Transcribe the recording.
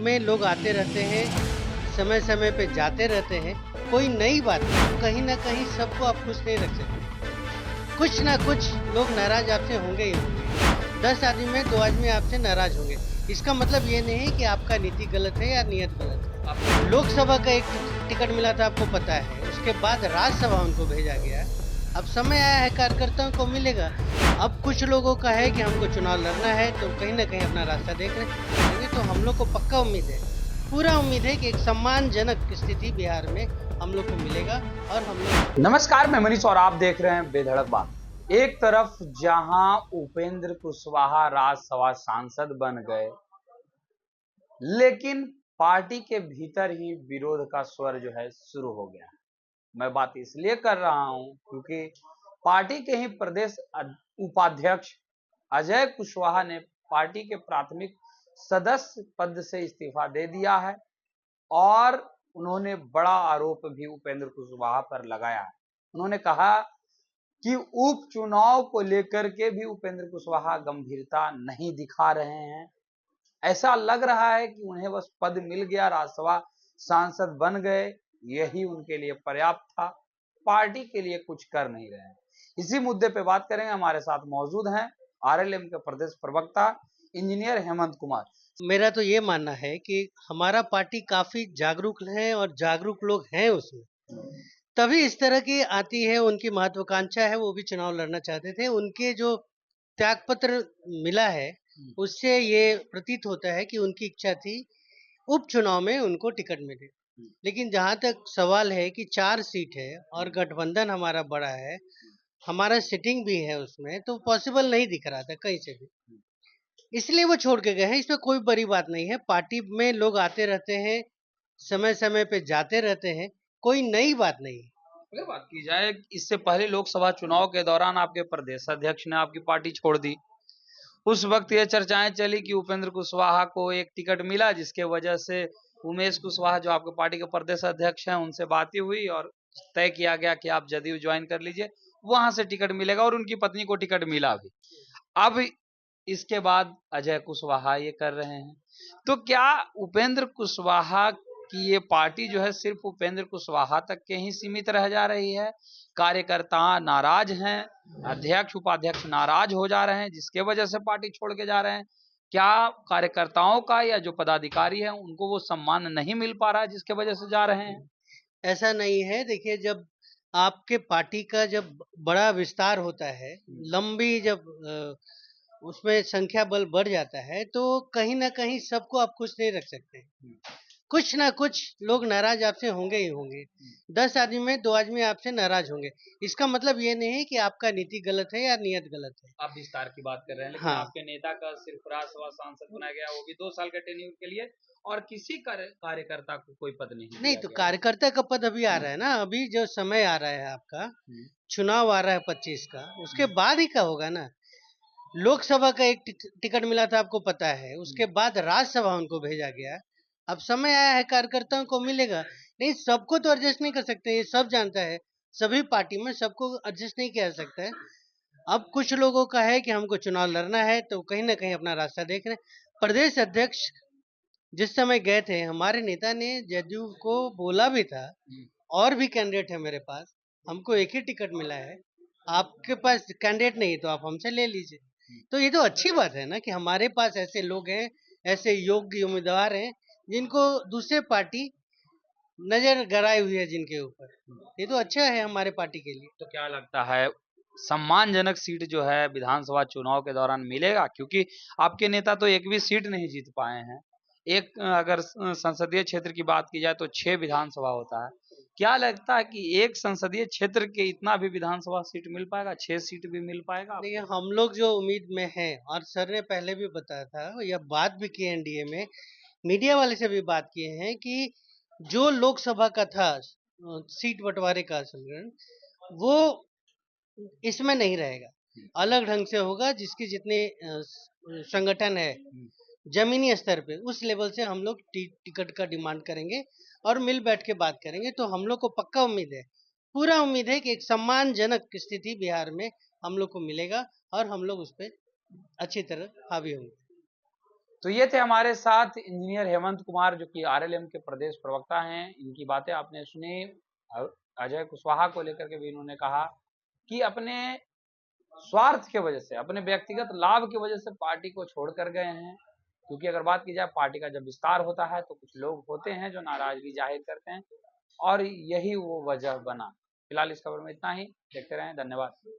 में लोग आते रहते हैं, समय समय पे जाते रहते हैं, कोई नई बात नहीं। कहीं न कहीं सबको आप खुश नहीं रख सकते। कुछ ना कुछ लोग नाराज़ आपसे होंगे ही होंगे। 10 आदमी में 2 आदमी आपसे नाराज़ होंगे। इसका मतलब ये नहीं है कि आपका नीति गलत है या नियत गलत है। लोकसभा का एक टिकट मिला था, आपको पता है। उसके बाद राज्यसभा उनको भेजा गया। अब समय आया है, कार्यकर्ताओं को मिलेगा। अब कुछ लोगों का है कि हमको चुनाव लड़ना है, तो कहीं न कहीं अपना रास्ता देख रहे हैं। तो हम लोग को पक्का उम्मीद है, पूरा उम्मीद है कि एक सम्मानजनक स्थिति बिहार में हम लोग को मिलेगा और हम लोग। नमस्कार, मैं मनीष और आप देख रहे हैं बेधड़क बात। एक तरफ जहां उपेंद्र कुशवाहा राज्यसभा सांसद बन गए, लेकिन पार्टी के भीतर ही विरोध का स्वर जो है शुरू हो गया है। मैं बात इसलिए कर रहा हूं क्योंकि पार्टी के ही प्रदेश उपाध्यक्ष अजय कुशवाहा ने पार्टी के प्राथमिक सदस्य पद से इस्तीफा दे दिया है और उन्होंने बड़ा आरोप भी उपेंद्र कुशवाहा पर लगाया है। उन्होंने कहा कि उपचुनाव को लेकर के भी उपेंद्र कुशवाहा गंभीरता नहीं दिखा रहे हैं। ऐसा लग रहा है कि उन्हें बस पद मिल गया, राज्यसभा सांसद बन गए, यही उनके लिए पर्याप्त था, पार्टी के लिए कुछ कर नहीं रहे हैं। इसी मुद्दे पे बात करेंगे। हमारे साथ मौजूद हैं आरएलएम के प्रदेश प्रवक्ता इंजीनियर हेमंत कुमार। मेरा तो ये मानना है कि हमारा पार्टी काफ़ी जागरूक है और जागरूक लोग हैं उसमें। तभी इस तरह की आती है, उनकी महत्वाकांक्षा है, वो भी चुनाव लड़ना चाहते थे। उनके जो त्यागपत्र मिला है, उससे ये प्रतीत होता है कि उनकी इच्छा थी उपचुनाव में उनको टिकट मिले। लेकिन जहाँ तक सवाल है कि 4 सीट है और गठबंधन हमारा बड़ा है, हमारा सिटिंग भी है उसमें, तो पॉसिबल नहीं दिख रहा था कहीं से भी। इसलिए वो छोड़ के गए हैं, इसमें कोई बड़ी बात नहीं है। पार्टी में लोग आते रहते हैं, समय-समय पे जाते रहते हैं, कोई नई बात नहीं है। अगर बात की जाए, इससे पहले लोकसभा चुनाव के दौरान आपके प्रदेश अध्यक्ष ने आपकी पार्टी छोड़ दी। उस वक्त ये चर्चाएं चली कि उपेंद्र कुशवाहा को एक टिकट मिला, जिसके वजह से उमेश कुशवाहा जो आपके पार्टी के प्रदेश अध्यक्ष हैं, उनसे बातें हुई और तय किया गया कि आप जदयू ज्वाइन कर लीजिए, वहां से टिकट मिलेगा और उनकी पत्नी को टिकट मिला भी। अब इसके बाद अजय कुशवाहा ये कर रहे हैं, तो क्या उपेंद्र कुशवाहा की ये पार्टी जो है सिर्फ उपेंद्र कुशवाहा तक के ही सीमित रह जा रही है? कार्यकर्ता नाराज हैं, अध्यक्ष उपाध्यक्ष नाराज हो जा रहे हैं, जिसके वजह से पार्टी छोड़ के जा रहे हैं? क्या कार्यकर्ताओं का या जो पदाधिकारी है उनको वो सम्मान नहीं मिल पा रहा है जिसके वजह से जा रहे हैं? ऐसा नहीं है, देखिए, जब आपके पार्टी का जब बड़ा विस्तार होता है, लंबी जब उसमें संख्या बल बढ़ जाता है, तो कहीं न कहीं सबको आप खुश नहीं रख सकते। कुछ ना कुछ लोग नाराज़ आपसे होंगे ही होंगे। 10 आदमी में 2 आदमी आपसे नाराज़ होंगे। इसका मतलब ये नहीं है कि आपका नीति गलत है या नियत गलत है। आप विस्तार की बात कर रहे हैं, लेकिन हाँ। आपके नेता का सिर्फ राज्यसभा सांसद बनाया गया, वो भी 2 साल के टेन्योर के लिए, और किसी कार्यकर्ता को कोई पद नहीं नहीं, दिया तो गया। कार्यकर्ता का पद अभी आ रहा है ना, अभी जो समय आ रहा है आपका, चुनाव आ रहा है 25 का, उसके बाद ही का होगा ना। लोकसभा का एक टिकट मिला था, आपको पता है। उसके बाद राज्यसभा उनको भेजा गया। अब समय आया है, कार्यकर्ताओं को मिलेगा। नहीं, सबको तो एडजस्ट नहीं कर सकते, ये सब जानता है। सभी पार्टी में सबको एडजस्ट नहीं किया जा सकता है। अब कुछ लोगों का है कि हमको चुनाव लड़ना है, तो कहीं न कहीं अपना रास्ता देख रहे हैं। प्रदेश अध्यक्ष जिस समय गए थे, हमारे नेता ने जदयू को बोला भी था, और भी कैंडिडेट है मेरे पास, हमको एक ही टिकट मिला है, आपके पास कैंडिडेट नहीं है तो आप हमसे ले लीजिए। तो ये तो अच्छी बात है ना कि हमारे पास ऐसे लोग हैं, ऐसे योग्य उम्मीदवार हैं, जिनको दूसरे पार्टी नज़र गड़ाई हुई है जिनके ऊपर। ये तो अच्छा है हमारे पार्टी के लिए। तो क्या लगता है, सम्मानजनक सीट जो है विधानसभा चुनाव के दौरान मिलेगा? क्योंकि आपके नेता तो एक भी सीट नहीं जीत पाए हैं। एक अगर संसदीय क्षेत्र की बात की जाए तो 6 विधानसभा होता है। क्या लगता है कि एक संसदीय क्षेत्र के इतना भी विधानसभा सीट मिल पाएगा? 6 सीट भी मिल पाएगा देखिए, आपको? हम लोग जो उम्मीद में हैं, और सर ने पहले भी बताया था, या बात भी की एनडीए में, मीडिया वाले से भी बात किए हैं कि जो लोकसभा का था सीट बंटवारे का समीकरण, वो इसमें नहीं रहेगा। अलग ढंग से होगा, जिसकी जितने संगठन है जमीनी स्तर पे, उस लेवल से हम लोग टिकट का डिमांड करेंगे और मिल बैठ के बात करेंगे। तो हम लोग को पक्का उम्मीद है, पूरा उम्मीद है कि एक सम्मानजनक स्थिति बिहार में हम लोग को मिलेगा और हम लोग उस पे अच्छी तरह हावी होंगे। तो ये थे हमारे साथ इंजीनियर हेमंत कुमार, जो कि आरएलएम के प्रदेश प्रवक्ता हैं। इनकी बातें आपने सुनी। अजय कुशवाहा को लेकर के भी इन्होंने कहा कि अपने स्वार्थ के वजह से, अपने व्यक्तिगत लाभ की वजह से पार्टी को छोड़ कर गए हैं। क्योंकि अगर बात की जाए, पार्टी का जब विस्तार होता है तो कुछ लोग होते हैं जो नाराजगी जाहिर करते हैं, और यही वो वजह बना। फिलहाल इस खबर में इतना ही। देखते रहें। धन्यवाद।